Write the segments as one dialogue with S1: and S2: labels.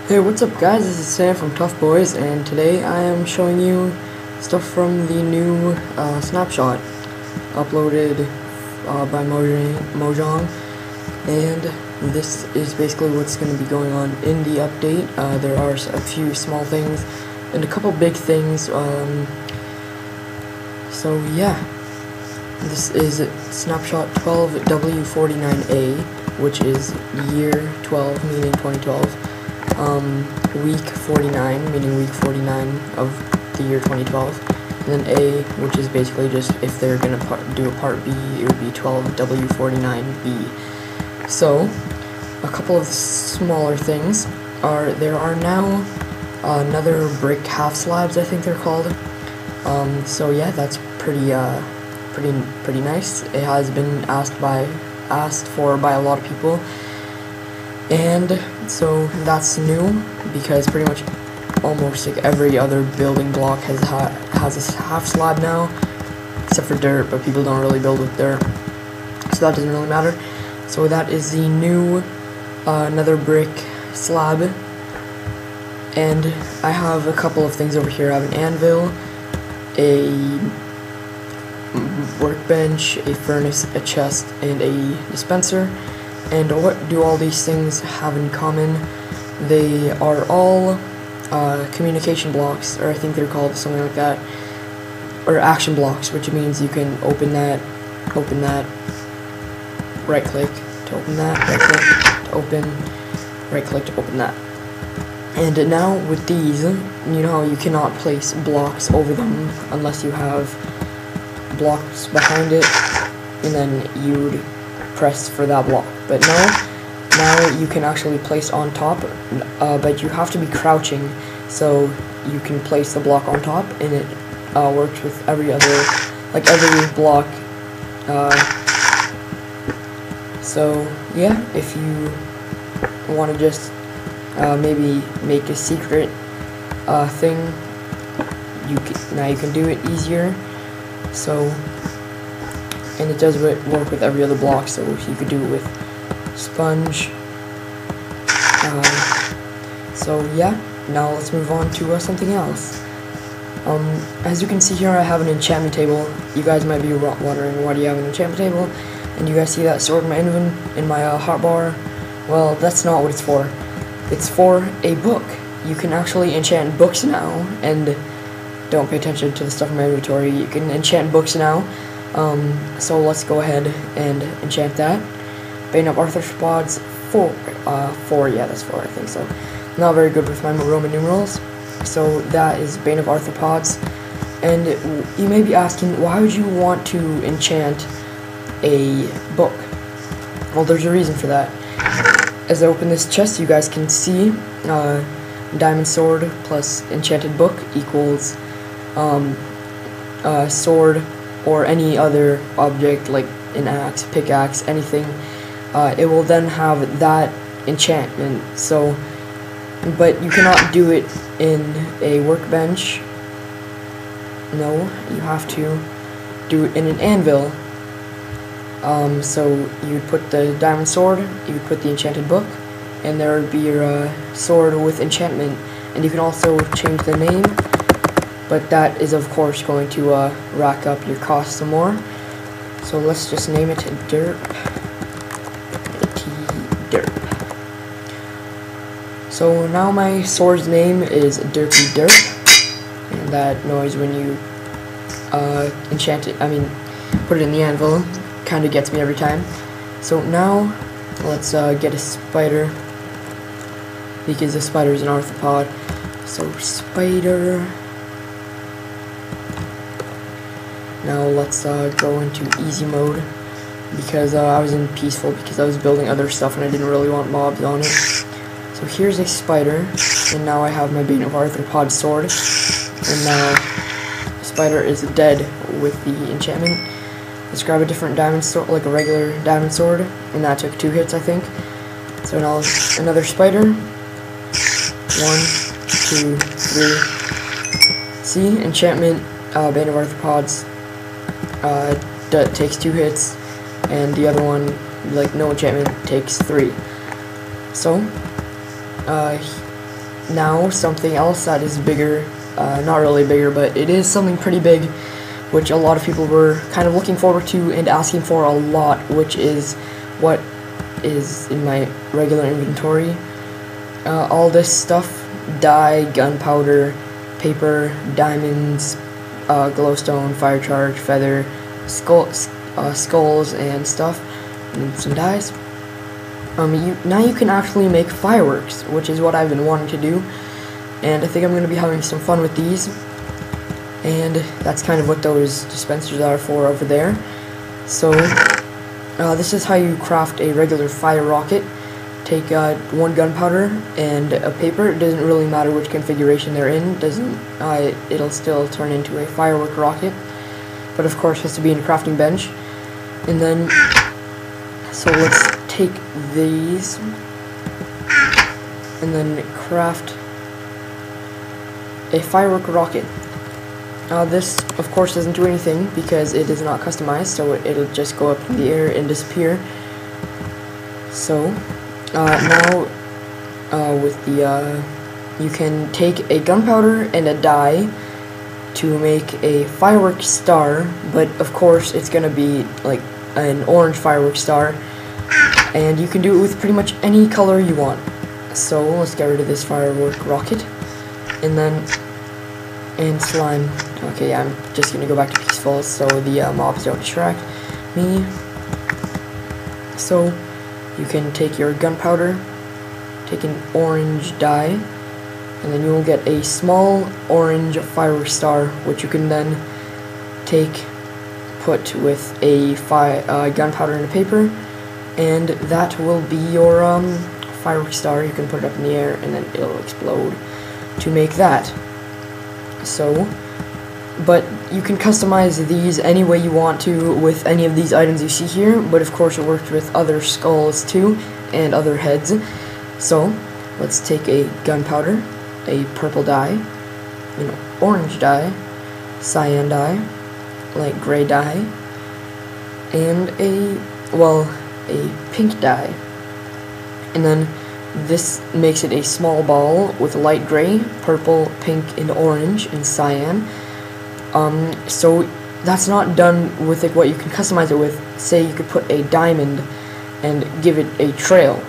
S1: Hey, what's up guys, this is Sam from Tough Boys, and today I am showing you stuff from the new Snapshot uploaded by Mojang, and this is basically what's going to be going on in the update. There are a few small things and a couple big things, so yeah, this is Snapshot 12W49A, which is year 12, meaning 2012. Week 49, meaning week 49 of the year 2012, and then A, which is basically just if they're gonna do a part B, it would be 12W49B. So, a couple of smaller things are there are now another brick half slabs, I think they're called. So yeah, that's pretty nice. It has been asked for by a lot of people. And so that's new because pretty much almost like every other building block has a half slab now, except for dirt, but people don't really build with dirt, so that doesn't really matter. So that is the new another brick slab, and I have a couple of things over here. I have an anvil, a workbench, a furnace, a chest, and a dispenser. And what do all these things have in common? They are all communication blocks, or I think they're called something like that, or action blocks, which means you can open that, right click to open that, right click to open, right click to open that. And now with these, you know how you cannot place blocks over them unless you have blocks behind it, and then you'd press for that block. But now you can actually place on top, but you have to be crouching, so you can place the block on top, and it works with every other, like every block. So yeah, if you want to just maybe make a secret thing, now you can do it easier. So, and it does work with every other block, so you could do it with sponge. So yeah, now let's move on to something else. As you can see here, I have an enchantment table. You guys might be wondering, why do you have an enchantment table? And you guys see that sword in my hotbar? Well, that's not what it's for. It's for a book. You can actually enchant books now, and don't pay attention to the stuff in my inventory. You can enchant books now. So let's go ahead and enchant that. Bane of Arthropods 4, yeah, that's 4, I think so. Not very good with my Roman numerals. So that is Bane of Arthropods. And you may be asking, why would you want to enchant a book? Well, there's a reason for that. As I open this chest, you guys can see diamond sword plus enchanted book equals sword or any other object like an axe, pickaxe, anything. It will then have that enchantment. So, but you cannot do it in a workbench. No, you have to do it in an anvil. So you would put the diamond sword, you would put the enchanted book, and there would be your sword with enchantment. And you can also change the name, but that is of course going to rack up your cost some more. So let's just name it Derp. So now my sword's name is Derpy Derp, and that noise when you put it in the anvil kind of gets me every time. So now let's get a spider, because the spider is an arthropod. So spider. Now let's go into easy mode, because I was in peaceful because I was building other stuff and I didn't really want mobs on it. So here's a spider, and now I have my Bane of Arthropod sword, and now the spider is dead with the enchantment. Let's grab a different diamond sword, like a regular diamond sword, and that took 2 hits, I think. So now another spider. 1, 2, 3. See, enchantment, Bane of Arthropods takes 2 hits, and the other one, like no enchantment, takes 3. So now something else that is bigger, not really bigger, but it is something pretty big, which a lot of people were kind of looking forward to and asking for a lot, which is what is in my regular inventory. All this stuff: dye, gunpowder, paper, diamonds, glowstone, fire charge, feather, skulls and stuff, and some dyes. Now you can actually make fireworks, which is what I've been wanting to do, and I think I'm going to be having some fun with these. And that's kind of what those dispensers are for over there. So this is how you craft a regular fire rocket. Take 1 gunpowder and a paper. It doesn't really matter which configuration they're in. It'll still turn into a firework rocket, but of course it has to be in a crafting bench. And then, so let's take these and then craft a firework rocket. This, of course, doesn't do anything because it is not customized, so it'll just go up in the air and disappear. So, now, with the, you can take a gunpowder and a dye to make a firework star, but of course it's gonna be like an orange firework star, and you can do it with pretty much any color you want. So, let's get rid of this firework rocket, and then, and slime. Okay, I'm just gonna go back to peaceful so the mobs don't distract me. So you can take your gunpowder, take an orange dye, and then you will get a small orange firework star, which you can then put with a gunpowder and a paper, and that will be your firework star. You can put it up in the air and then it'll explode to make that. So, but you can customize these any way you want to with any of these items you see here, but of course it works with other skulls too, and other heads. So, let's take a gunpowder, a purple dye, an orange dye, cyan dye, light gray dye, and a pink dye. And then this makes it a small ball with light gray, purple, pink, and orange, and cyan. So that's not done with like what you can customize it with. Say you could put a diamond and give it a trail,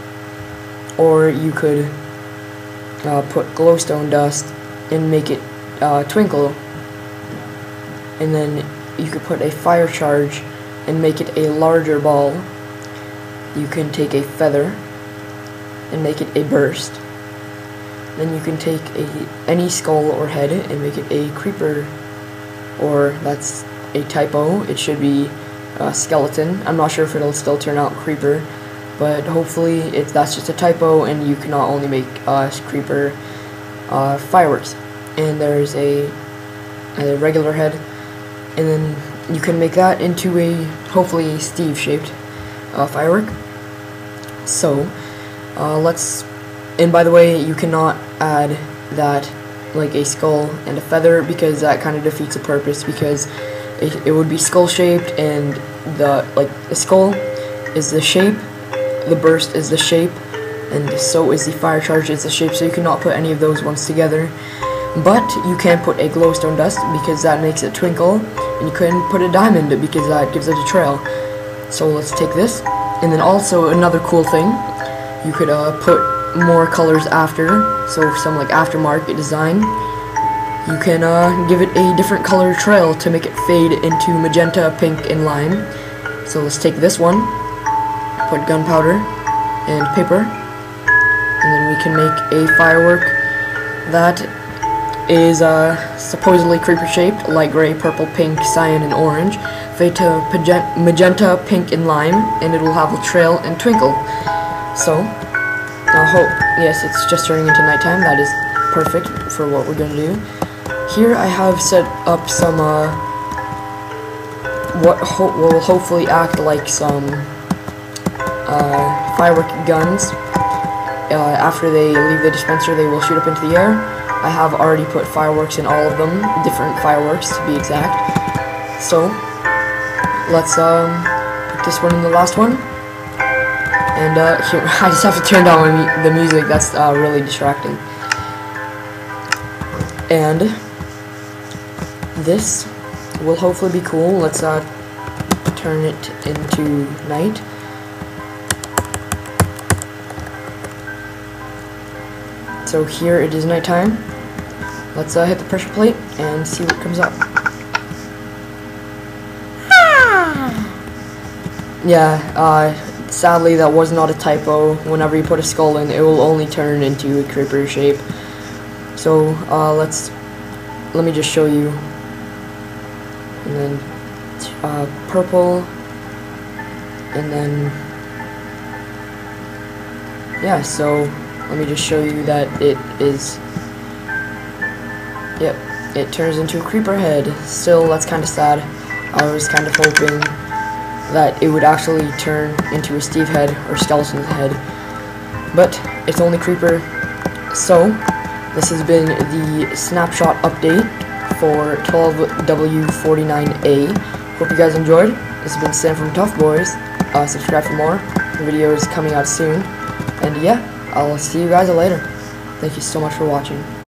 S1: or you could put glowstone dust and make it twinkle, and then you could put a fire charge and make it a larger ball. You can take a feather and make it a burst. Then you can take any skull or head and make it a creeper, or that's a typo, it should be a skeleton. I'm not sure if it'll still turn out creeper, but hopefully that's just a typo and you can not only make creeper fireworks. And there's a regular head, and then you can make that into a hopefully Steve shaped firework. So and by the way, you cannot add that like a skull and a feather, because that kind of defeats the purpose, because it would be skull shaped, and the skull is the shape, the burst is the shape, and so is the fire charge is the shape, so you cannot put any of those ones together. But you can put a glowstone dust because that makes it twinkle, and you can put a diamond because that gives it a trail. So let's take this, and then also another cool thing, you could put more colors after, so some like aftermarket design, you can give it a different color trail to make it fade into magenta, pink, and lime. So let's take this one, put gunpowder and paper, and then we can make a firework that is supposedly creeper shaped, light gray, purple, pink, cyan, and orange, fade to magenta, pink, and lime, and it will have a trail and twinkle. So yes, it's just turning into nighttime. That is perfect for what we're going to do. Here I have set up some what will hopefully act like some firework guns. After they leave the dispenser, they will shoot up into the air. I have already put fireworks in all of them, different fireworks to be exact. So let's put this one in the last one. And here, I just have to turn down the music, that's really distracting. And this will hopefully be cool. Let's turn it into night. So here it is nighttime. Let's hit the pressure plate and see what comes up. Yeah, sadly that was not a typo. Whenever you put a skull in, it will only turn into a creeper shape. So let me just show you. And then purple, and then yeah, so let me just show you that it is, yep, it turns into a creeper head. Still, that's kind of sad. I was kind of hoping that it would actually turn into a Steve head or skeleton head, but it's only creeper. So this has been the snapshot update for 12W49A. Hope you guys enjoyed. This has been Sam from Tough Boys. Subscribe for more videos coming out soon. And yeah, I'll see you guys later. Thank you so much for watching.